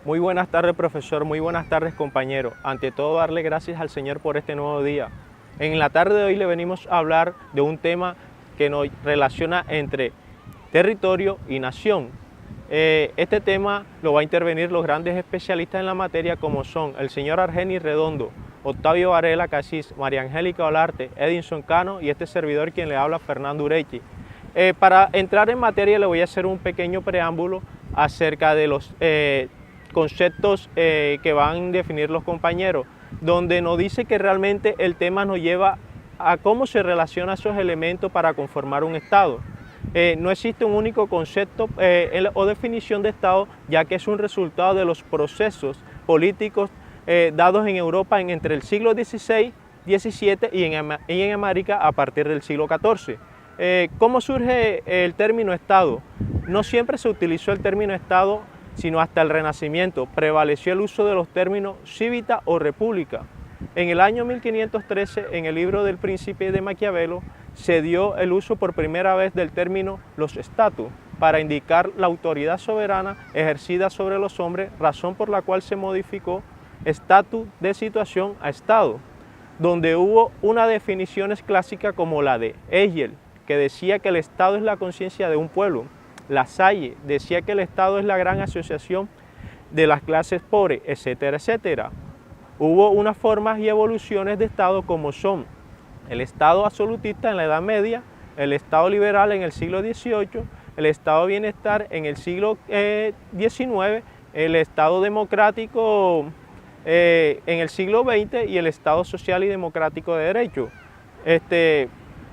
Muy buenas tardes, profesor. Muy buenas tardes, compañero. Ante todo, darle gracias al Señor por este nuevo día. En la tarde de hoy le venimos a hablar de un tema que nos relaciona entre territorio y nación. Este tema lo va a intervenir los grandes especialistas en la materia, como son el señor Argenis Redondo, Octavio Varela Casís, María Angélica Olarte, Edinson Cano y este servidor quien le habla, Fernando Urechi. Para entrar en materia le voy a hacer un pequeño preámbulo acerca de los conceptos que van a definir los compañeros, donde nos dice que realmente el tema nos lleva a cómo se relacionan esos elementos para conformar un Estado. No existe un único concepto o definición de Estado, ya que es un resultado de los procesos políticos dados en Europa entre el siglo XVI, XVII y en América a partir del siglo XIV. ¿Cómo surge el término Estado? No siempre se utilizó el término Estado, sino hasta el Renacimiento prevaleció el uso de los términos civita o república. En el año 1513, en el libro del Príncipe de Maquiavelo, se dio el uso por primera vez del término los status para indicar la autoridad soberana ejercida sobre los hombres, razón por la cual se modificó estatus de situación a Estado, donde hubo una definición clásica como la de Hegel, que decía que el Estado es la conciencia de un pueblo. La Salle decía que el Estado es la gran asociación de las clases pobres, etcétera, etcétera. Hubo unas formas y evoluciones de Estado como son el Estado absolutista en la Edad Media, el Estado liberal en el siglo XVIII, el Estado de bienestar en el siglo XIX, el Estado democrático en el siglo XX y el Estado social y democrático de derecho.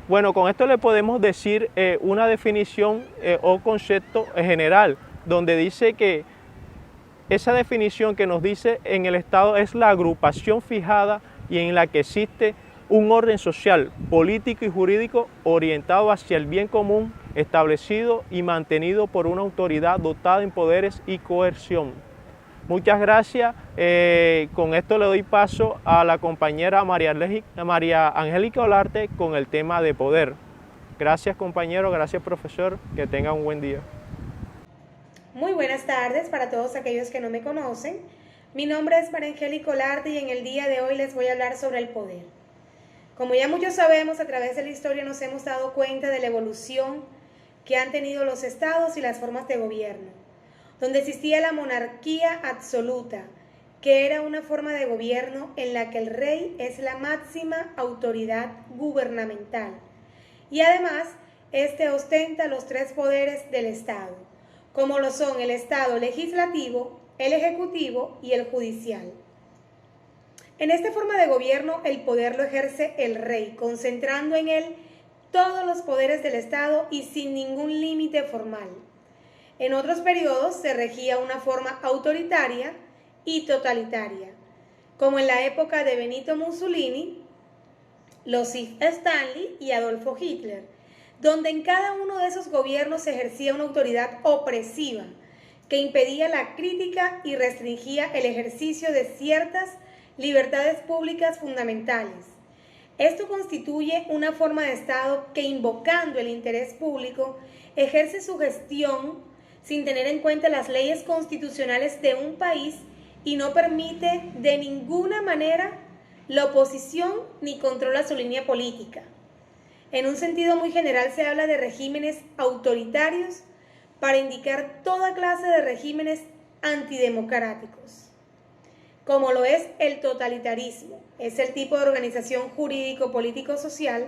Bueno, con esto le podemos decir una definición o concepto general, donde dice que esa definición que nos dice en el Estado es la agrupación fijada y en la que existe un orden social, político y jurídico orientado hacia el bien común, establecido y mantenido por una autoridad dotada en poderes y coerción. Muchas gracias. Con esto le doy paso a la compañera María Angélica Olarte con el tema de poder. Gracias, compañero. Gracias, profesor. Que tenga un buen día. Muy buenas tardes para todos aquellos que no me conocen. Mi nombre es María Angélica Olarte y en el día de hoy les voy a hablar sobre el poder. Como ya muchos sabemos, a través de la historia nos hemos dado cuenta de la evolución que han tenido los estados y las formas de gobierno, donde existía la monarquía absoluta, que era una forma de gobierno en la que el rey es la máxima autoridad gubernamental y además este ostenta los tres poderes del Estado, como lo son el Estado legislativo, el ejecutivo y el judicial. En esta forma de gobierno, el poder lo ejerce el rey, concentrando en él todos los poderes del Estado y sin ningún límite formal. En otros periodos se regía una forma autoritaria y totalitaria, como en la época de Benito Mussolini, Joseph Stalin y Adolfo Hitler, donde en cada uno de esos gobiernos se ejercía una autoridad opresiva que impedía la crítica y restringía el ejercicio de ciertas libertades públicas fundamentales. Esto constituye una forma de Estado que, invocando el interés público, ejerce su gestión sin tener en cuenta las leyes constitucionales de un país y no permite de ninguna manera la oposición ni controla su línea política. En un sentido muy general se habla de regímenes autoritarios para indicar toda clase de regímenes antidemocráticos, como lo es el totalitarismo. Es el tipo de organización jurídico-político-social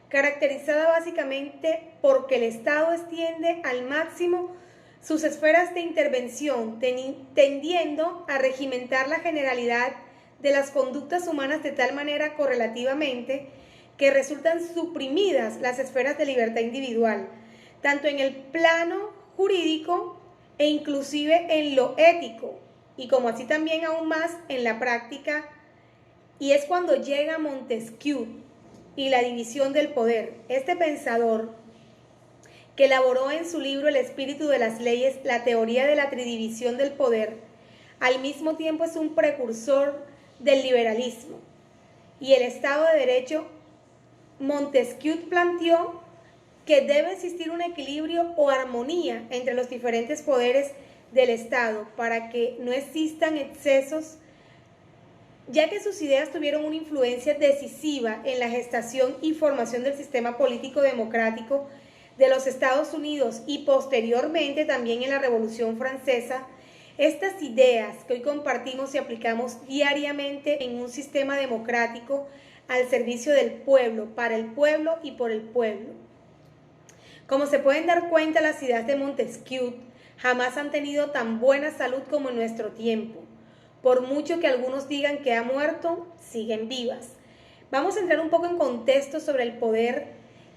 caracterizada básicamente porque el Estado extiende al máximo sus esferas de intervención, tendiendo a regimentar la generalidad de las conductas humanas de tal manera correlativamente que resultan suprimidas las esferas de libertad individual, tanto en el plano jurídico e inclusive en lo ético, y como así también aún más en la práctica, y es cuando llega Montesquieu y la división del poder. Este pensador, que elaboró en su libro El espíritu de las leyes, la teoría de la tridivisión del poder, al mismo tiempo es un precursor del liberalismo y el Estado de Derecho. Montesquieu planteó que debe existir un equilibrio o armonía entre los diferentes poderes del Estado para que no existan excesos, ya que sus ideas tuvieron una influencia decisiva en la gestación y formación del sistema político democrático de los Estados Unidos y posteriormente también en la Revolución Francesa. Estas ideas que hoy compartimos y aplicamos diariamente en un sistema democrático al servicio del pueblo, para el pueblo y por el pueblo. Como se pueden dar cuenta, las ideas de Montesquieu jamás han tenido tan buena salud como en nuestro tiempo. Por mucho que algunos digan que ha muerto, siguen vivas. Vamos a entrar un poco en contexto sobre el poder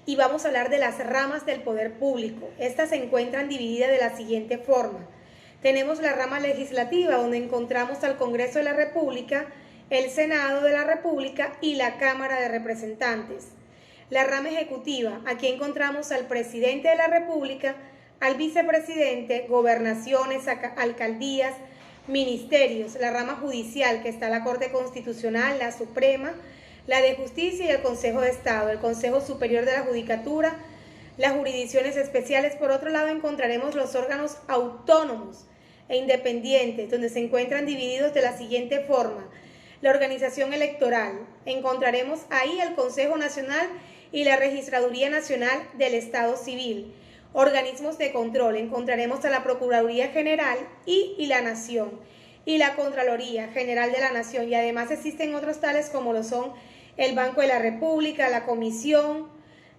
y vamos a hablar de las ramas del poder público. Estas se encuentran divididas de la siguiente forma. Tenemos la rama legislativa, donde encontramos al Congreso de la República, el Senado de la República y la Cámara de Representantes. La rama ejecutiva, aquí encontramos al presidente de la República, al vicepresidente, gobernaciones, alcaldías, ministerios. La rama judicial, que está la Corte Constitucional, la Suprema, la de Justicia y el Consejo de Estado, el Consejo Superior de la Judicatura, las jurisdicciones especiales. Por otro lado, encontraremos los órganos autónomos e independientes, donde se encuentran divididos de la siguiente forma. La organización electoral, encontraremos ahí el Consejo Nacional y la Registraduría Nacional del Estado Civil. Organismos de control, encontraremos a la Procuraduría General y la Nación, y la Contraloría General de la Nación, y además existen otros tales como lo son el Banco de la República, la Comisión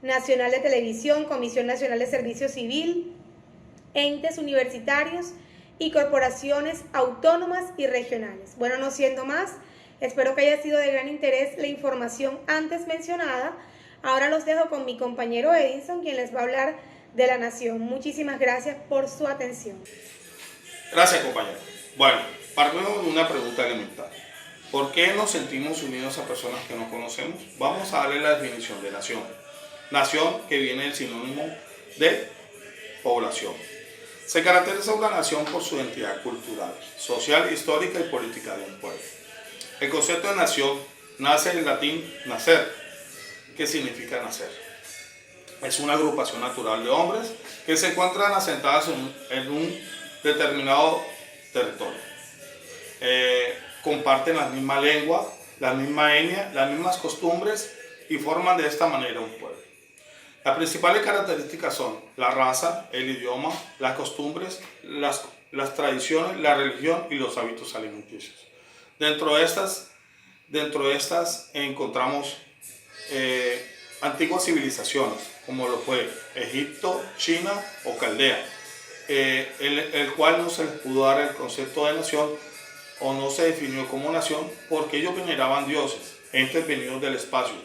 Nacional de Televisión, Comisión Nacional de Servicio Civil, entes universitarios y corporaciones autónomas y regionales. Bueno, no siendo más, espero que haya sido de gran interés la información antes mencionada. Ahora los dejo con mi compañero Edison, quien les va a hablar de la nación. Muchísimas gracias por su atención. Gracias, compañero. Bueno, partimos de una pregunta elemental. ¿Por qué nos sentimos unidos a personas que no conocemos? Vamos a darle la definición de nación. Nación, que viene del sinónimo de población. Se caracteriza una nación por su identidad cultural, social, histórica y política de un pueblo. El concepto de nación nace del latín nacer, que significa nacer. Es una agrupación natural de hombres que se encuentran asentadas en un determinado territorio. Comparten la misma lengua, la misma etnia, las mismas costumbres y forman de esta manera un pueblo. Las principales características son la raza, el idioma, las costumbres, las tradiciones, la religión y los hábitos alimenticios. Dentro de estas encontramos antiguas civilizaciones, como lo fue Egipto, China o Caldea, el cual no se les pudo dar el concepto de nación o no se definió como nación porque ellos veneraban dioses, entes venidos del espacio,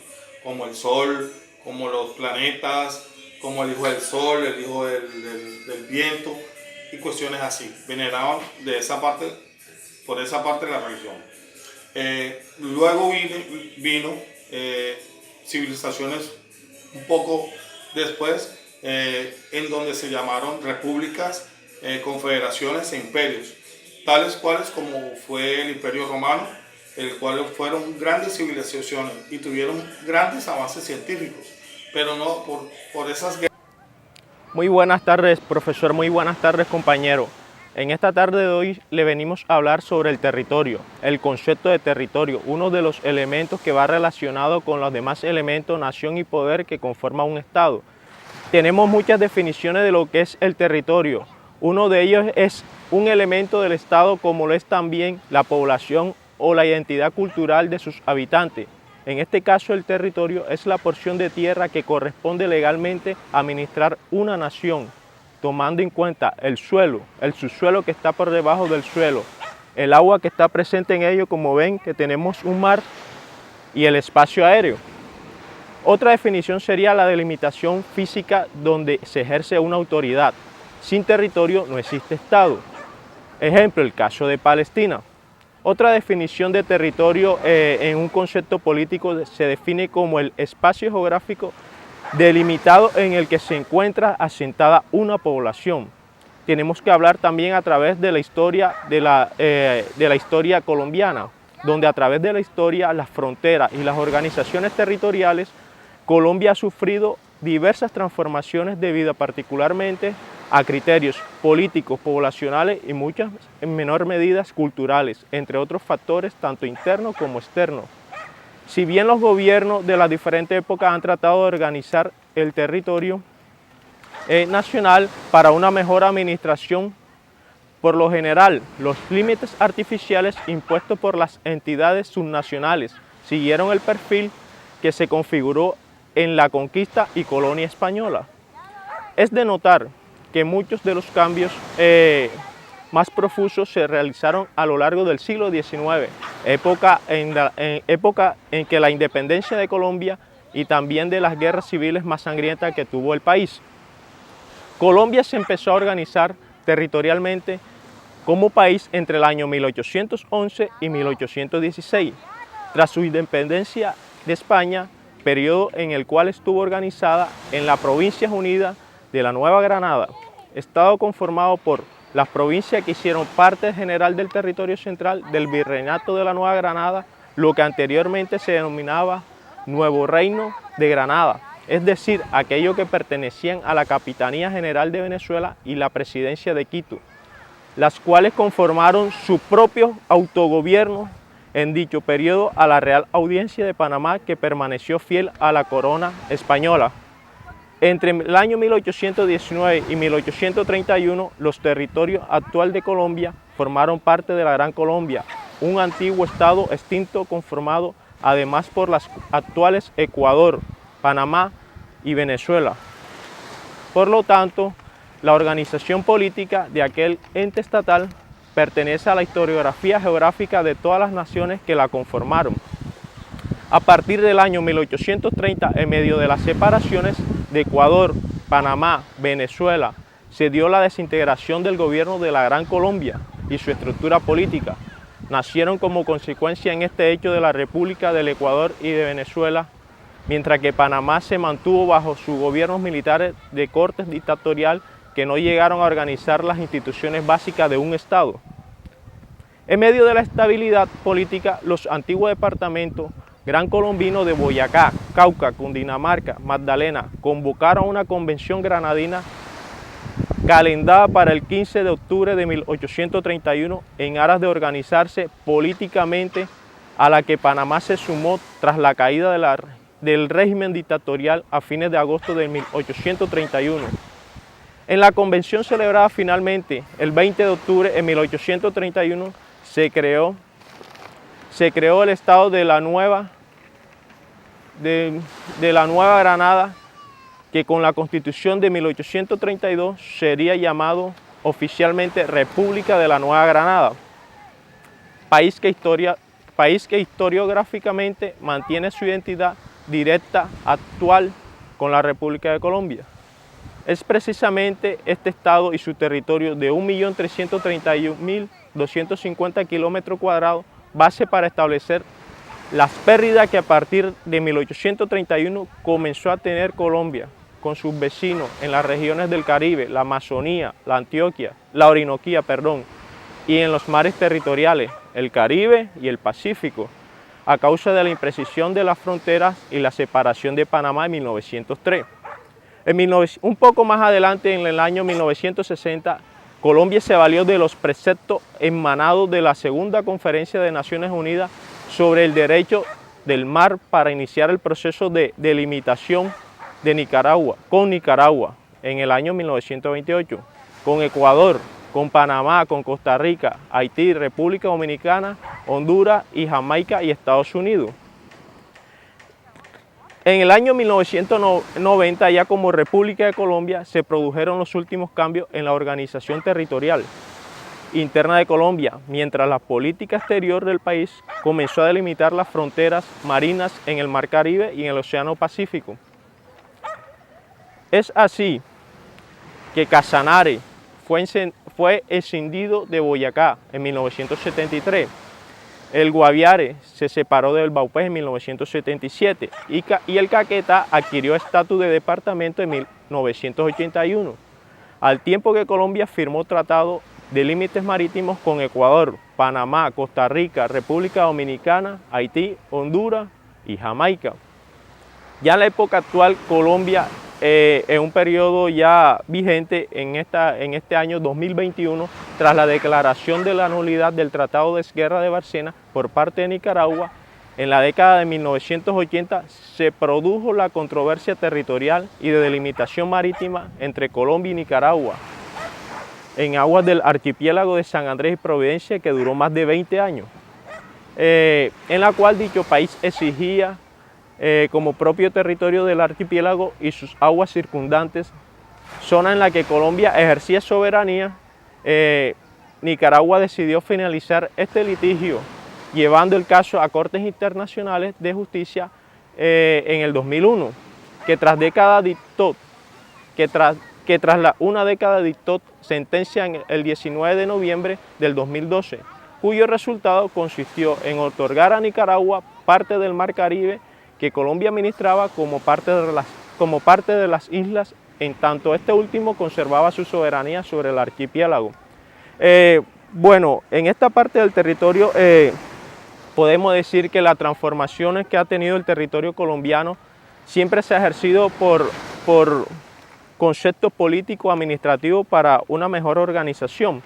como el sol, como los planetas, como el hijo del sol, el hijo del viento y cuestiones así. Veneraban por esa parte de la religión. Luego vino civilizaciones un poco después, en donde se llamaron repúblicas, confederaciones e imperios, tales cuales como fue el Imperio Romano, el cual fueron grandes civilizaciones y tuvieron grandes avances científicos, pero no por esas guerras. Muy buenas tardes, profesor, muy buenas tardes, compañero. En esta tarde de hoy le venimos a hablar sobre el territorio, el concepto de territorio, uno de los elementos que va relacionado con los demás elementos, nación y poder que conforman un Estado. Tenemos muchas definiciones de lo que es el territorio. Uno de ellos es un elemento del Estado, como lo es también la población o la identidad cultural de sus habitantes. En este caso, el territorio es la porción de tierra que corresponde legalmente a administrar una nación, tomando en cuenta el suelo, el subsuelo que está por debajo del suelo, el agua que está presente en ello, como ven que tenemos un mar, y el espacio aéreo. Otra definición sería la delimitación física donde se ejerce una autoridad. Sin territorio no existe Estado. Ejemplo, el caso de Palestina. Otra definición de territorio en un concepto político se define como el espacio geográfico delimitado en el que se encuentra asentada una población. Tenemos que hablar también a través de la historia de la historia colombiana, donde a través de la historia, las fronteras y las organizaciones territoriales, Colombia ha sufrido diversas transformaciones debido particularmente a criterios políticos, poblacionales y muchas, en menor medida, culturales, entre otros factores tanto internos como externos. Si bien los gobiernos de las diferentes épocas han tratado de organizar el territorio nacional para una mejor administración, por lo general, los límites artificiales impuestos por las entidades subnacionales siguieron el perfil que se configuró en la conquista y colonia española. Es de notar que muchos de los cambios más profusos se realizaron a lo largo del siglo XIX, época en que la independencia de Colombia y también de las guerras civiles más sangrientas que tuvo el país. Colombia se empezó a organizar territorialmente como país entre el año 1811 y 1816, tras su independencia de España, periodo en el cual estuvo organizada en las Provincias Unidas de la Nueva Granada, estado conformado por las provincias que hicieron parte general del territorio central del Virreinato de la Nueva Granada, lo que anteriormente se denominaba Nuevo Reino de Granada, es decir, aquellos que pertenecían a la Capitanía General de Venezuela y la Presidencia de Quito, las cuales conformaron su propio autogobierno en dicho periodo a la Real Audiencia de Panamá, que permaneció fiel a la corona española. Entre el año 1819 y 1831, los territorios actuales de Colombia formaron parte de la Gran Colombia, un antiguo estado extinto conformado además por las actuales Ecuador, Panamá y Venezuela. Por lo tanto, la organización política de aquel ente estatal pertenece a la historiografía geográfica de todas las naciones que la conformaron. A partir del año 1830, en medio de las separaciones de Ecuador, Panamá, Venezuela, se dio la desintegración del gobierno de la Gran Colombia y su estructura política. Nacieron como consecuencia en este hecho de la República del Ecuador y de Venezuela, mientras que Panamá se mantuvo bajo sus gobiernos militares de corte dictatorial que no llegaron a organizar las instituciones básicas de un Estado. En medio de la estabilidad política, los antiguos departamentos Gran Colombino de Boyacá, Cauca, Cundinamarca, Magdalena convocaron una convención granadina calendada para el 15 de octubre de 1831 en aras de organizarse políticamente, a la que Panamá se sumó tras la caída del régimen dictatorial a fines de agosto de 1831. En la convención celebrada finalmente el 20 de octubre de 1831 se creó el Estado de la Nueva Granada, que con la Constitución de 1832 sería llamado oficialmente República de la Nueva Granada, país que historiográficamente mantiene su identidad directa actual con la República de Colombia. Es precisamente este estado y su territorio de 1.331.250 kilómetros cuadrados base para establecer las pérdidas que a partir de 1831 comenzó a tener Colombia con sus vecinos en las regiones del Caribe, la Amazonía, la Orinoquía, y en los mares territoriales, el Caribe y el Pacífico, a causa de la imprecisión de las fronteras y la separación de Panamá en 1903. Un poco más adelante, en el año 1960, Colombia se valió de los preceptos emanados de la Segunda Conferencia de Naciones Unidas sobre el derecho del mar para iniciar el proceso de delimitación de Nicaragua en el año 1928, con Ecuador, con Panamá, con Costa Rica, Haití, República Dominicana, Honduras y Jamaica y Estados Unidos. En el año 1990, ya como República de Colombia, se produjeron los últimos cambios en la organización territorial interna de Colombia, mientras la política exterior del país comenzó a delimitar las fronteras marinas en el Mar Caribe y en el Océano Pacífico. Es así que Casanare fue escindido de Boyacá en 1973. El Guaviare se separó del Baupés en 1977 y el Caquetá adquirió estatus de departamento en 1981, al tiempo que Colombia firmó tratado de límites marítimos con Ecuador, Panamá, Costa Rica, República Dominicana, Haití, Honduras y Jamaica. Ya en la época actual, Colombia en un periodo ya vigente en este año 2021, tras la declaración de la nulidad del Tratado de Guerra de Barcena por parte de Nicaragua. En la década de 1980 se produjo la controversia territorial y de delimitación marítima entre Colombia y Nicaragua en aguas del archipiélago de San Andrés y Providencia, que duró más de 20 años, en la cual dicho país exigía como propio territorio del archipiélago y sus aguas circundantes, zona en la que Colombia ejercía soberanía. Nicaragua decidió finalizar este litigio llevando el caso a Cortes Internacionales de Justicia en el 2001, que tras una década dictó sentencia en el 19 de noviembre del 2012, cuyo resultado consistió en otorgar a Nicaragua parte del Mar Caribe que Colombia administraba como parte de las islas, en tanto este último conservaba su soberanía sobre el archipiélago. Bueno, en esta parte del territorio podemos decir que las transformaciones que ha tenido el territorio colombiano siempre se ha ejercido por conceptos políticos administrativos para una mejor organización,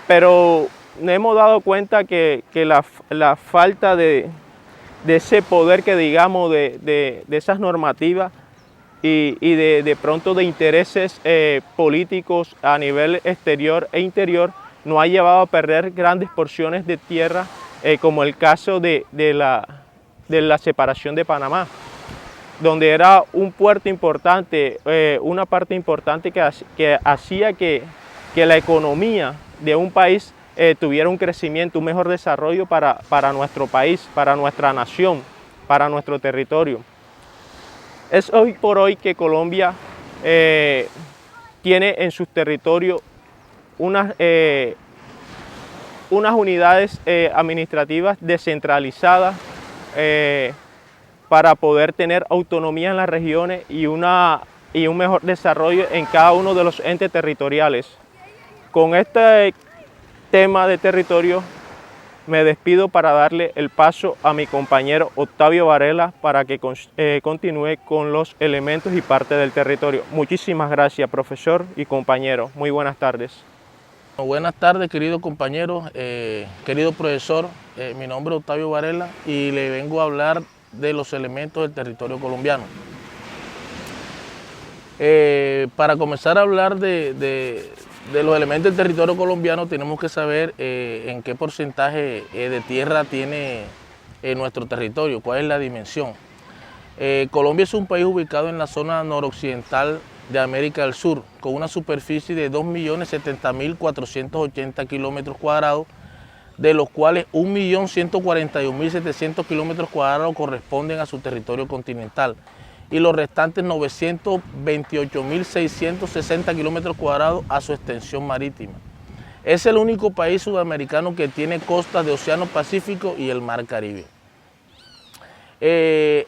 pero nos hemos dado cuenta que la falta de ese poder que digamos de esas normativas y de pronto de intereses políticos a nivel exterior e interior nos ha llevado a perder grandes porciones de tierra, como el caso de la separación de Panamá, donde era un puerto importante, una parte importante que hacía que la economía de un país tuviera un crecimiento, un mejor desarrollo para nuestro país, para nuestra nación, para nuestro territorio. Es hoy por hoy que Colombia tiene en sus territorios unas unidades administrativas descentralizadas para poder tener autonomía en las regiones y un mejor desarrollo en cada uno de los entes territoriales. Con este tema de territorio me despido para darle el paso a mi compañero Octavio Varela para que continúe con los elementos y parte del territorio. Muchísimas gracias, profesor y compañero. Muy buenas tardes. Buenas tardes, querido compañero, querido profesor. Mi nombre es Octavio Varela y le vengo a hablar de los elementos del territorio colombiano. Para comenzar a hablar de los elementos del territorio colombiano, tenemos que saber en qué porcentaje de tierra tiene nuestro territorio, cuál es la dimensión. Colombia es un país ubicado en la zona noroccidental de América del Sur, con una superficie de 2.070.480 kilómetros cuadrados, de los cuales 1.141.700 kilómetros cuadrados corresponden a su territorio continental y los restantes 928.660 kilómetros cuadrados a su extensión marítima. Es el único país sudamericano que tiene costas de Océano Pacífico y el Mar Caribe.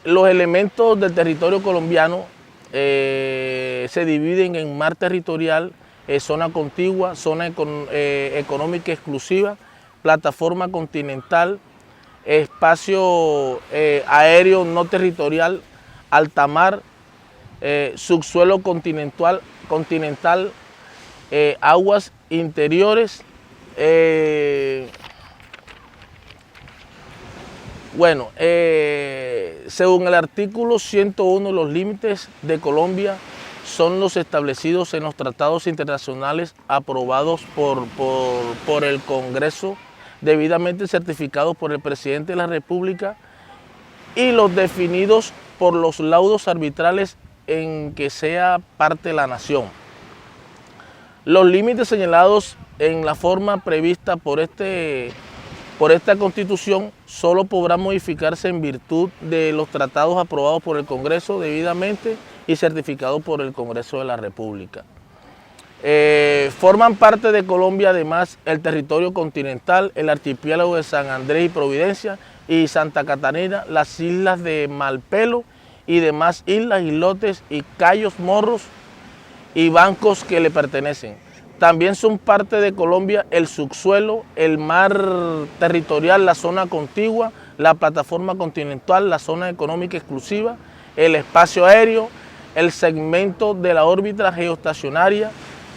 Los elementos del territorio colombiano se dividen en mar territorial, zona contigua, zona económica exclusiva, plataforma continental, espacio aéreo no territorial, altamar, subsuelo continental, aguas interiores. Según el artículo 101, los límites de Colombia son los establecidos en los tratados internacionales aprobados por el Congreso, debidamente certificados por el presidente de la República, y los definidos por los laudos arbitrales en que sea parte la nación. Los límites señalados en la forma prevista por esta Constitución solo podrán modificarse en virtud de los tratados aprobados por el Congreso debidamente y certificados por el Congreso de la República. Forman parte de Colombia además el territorio continental, el archipiélago de San Andrés y Providencia y Santa Catarina, las islas de Malpelo y demás islas, islotes y cayos, morros y bancos que le pertenecen. También son parte de Colombia el subsuelo, el mar territorial, la zona contigua, la plataforma continental, la zona económica exclusiva, el espacio aéreo, el segmento de la órbita geoestacionaria,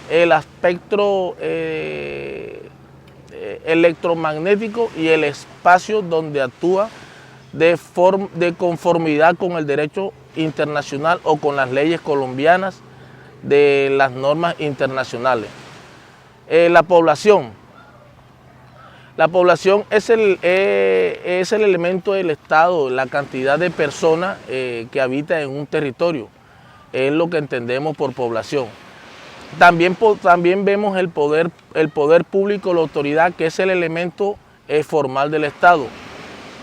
el espectro electromagnético y el espacio donde actúa de conformidad con el derecho internacional o con las leyes colombianas de las normas internacionales. La población es el elemento del Estado, la cantidad de personas que habitan en un territorio, es lo que entendemos por población. También vemos el poder público, la autoridad, que es el elemento formal del Estado.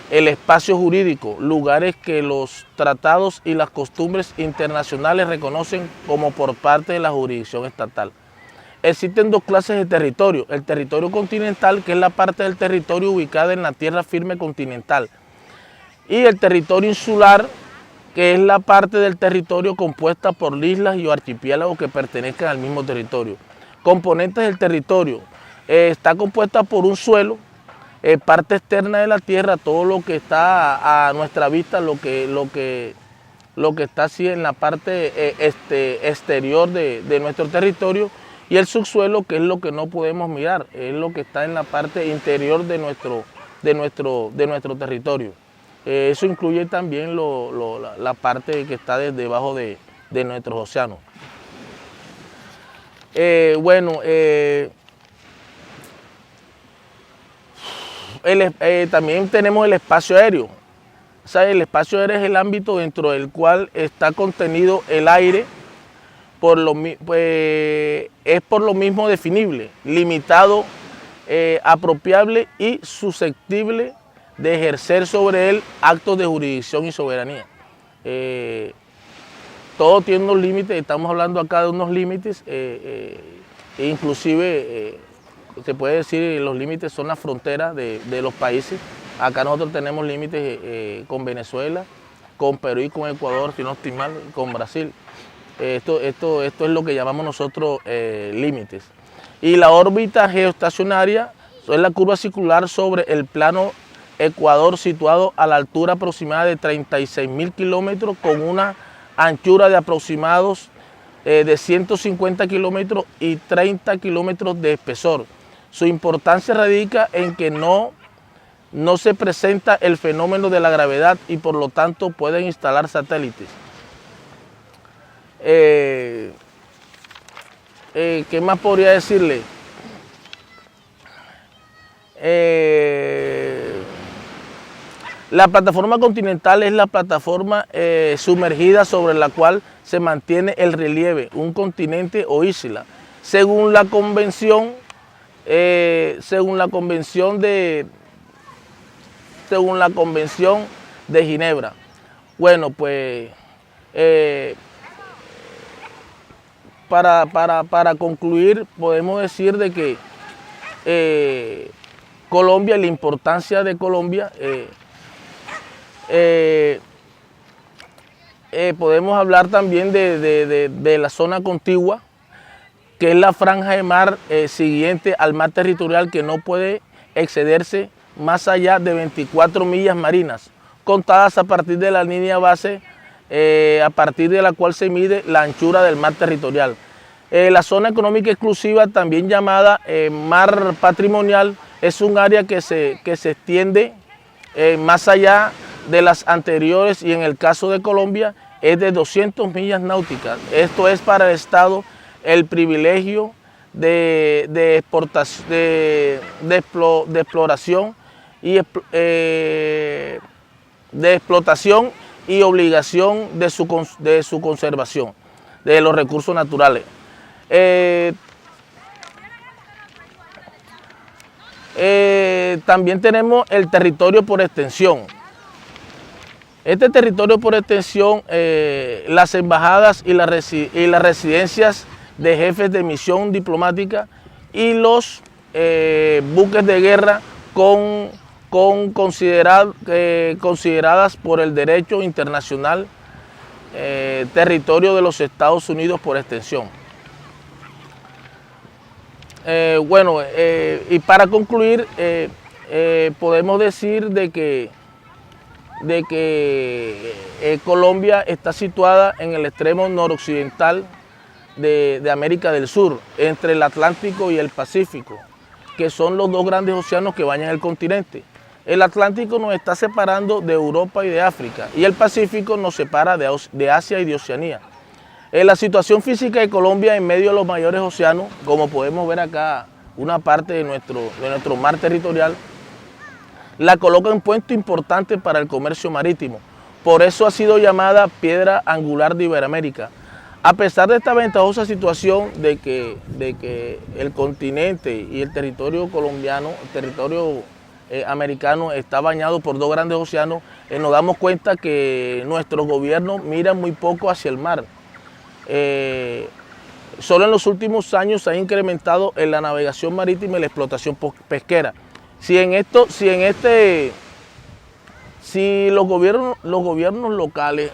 El espacio jurídico, lugares que los tratados y las costumbres internacionales reconocen como por parte de la jurisdicción estatal. Existen dos clases de territorio: el territorio continental, que es la parte del territorio ubicada en la tierra firme continental, y el territorio insular, que es la parte del territorio compuesta por islas y archipiélagos que pertenezcan al mismo territorio. Componentes del territorio: está compuesta por un suelo, parte externa de la tierra, todo lo que está a nuestra vista, lo que está así en la parte exterior de nuestro territorio, y el subsuelo, que es lo que no podemos mirar, es lo que está en la parte interior de nuestro territorio. Eso incluye también la parte que está debajo de nuestros océanos. También tenemos el espacio aéreo. O sea, el espacio aéreo es el ámbito dentro del cual está contenido el aire, es por lo mismo definible, limitado, apropiable y susceptible de ejercer sobre él actos de jurisdicción y soberanía. Todo tiene unos límites, estamos hablando acá de unos límites, inclusive se puede decir los límites son las fronteras de los países. Acá nosotros tenemos límites con Venezuela, con Perú y con Ecuador, si no estoy mal, con Brasil. Esto es lo que llamamos nosotros límites. Y la órbita geoestacionaria es la curva circular sobre el plano Ecuador, situado a la altura aproximada de 36.000 kilómetros, con una anchura de aproximados de 150 kilómetros y 30 kilómetros de espesor. Su importancia radica en que no se presenta el fenómeno de la gravedad y por lo tanto pueden instalar satélites. ¿Qué más podría decirle? La plataforma continental es la plataforma sumergida sobre la cual se mantiene el relieve, un continente o isla, según la convención de Ginebra. Bueno, pues para concluir, podemos decir de que Colombia, la importancia de Colombia, podemos hablar también de la zona contigua, que es la franja de mar siguiente al mar territorial, que no puede excederse más allá de 24 millas marinas, contadas a partir de la línea base, a partir de la cual se mide la anchura del mar territorial. La zona económica exclusiva, también llamada mar patrimonial, es un área que se extiende más allá de las anteriores, y en el caso de Colombia es de 200 millas náuticas. Esto es para el Estado el privilegio de exploración y de explotación y obligación de su conservación de los recursos naturales. También tenemos el territorio por extensión. Este territorio por extensión, las embajadas y las residencias de jefes de misión diplomática y los buques de guerra consideradas por el derecho internacional territorio de los Estados Unidos por extensión. Y para concluir, podemos decir de que Colombia está situada en el extremo noroccidental de América del Sur, entre el Atlántico y el Pacífico, que son los dos grandes océanos que bañan el continente. El Atlántico nos está separando de Europa y de África, y el Pacífico nos separa de Asia y de Oceanía. La situación física de Colombia en medio de los mayores océanos, como podemos ver acá, una parte de nuestro mar territorial, la coloca en un puesto importante para el comercio marítimo. Por eso ha sido llamada piedra angular de Iberoamérica. A pesar de esta ventajosa situación de que el continente y el territorio colombiano, el territorio americano está bañado por dos grandes océanos, nos damos cuenta que nuestros gobiernos miran muy poco hacia el mar. Solo en los últimos años se ha incrementado en la navegación marítima y la explotación pesquera. Si los gobiernos locales,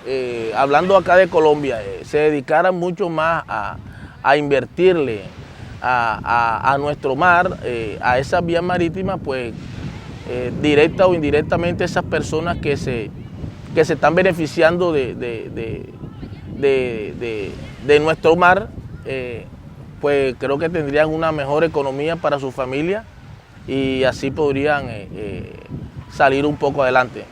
hablando acá de Colombia, se dedicaran mucho más a invertirle a nuestro mar, a esas vías marítimas, pues directa o indirectamente esas personas que se están beneficiando de nuestro mar, pues creo que tendrían una mejor economía para su familia y así podrían salir un poco adelante.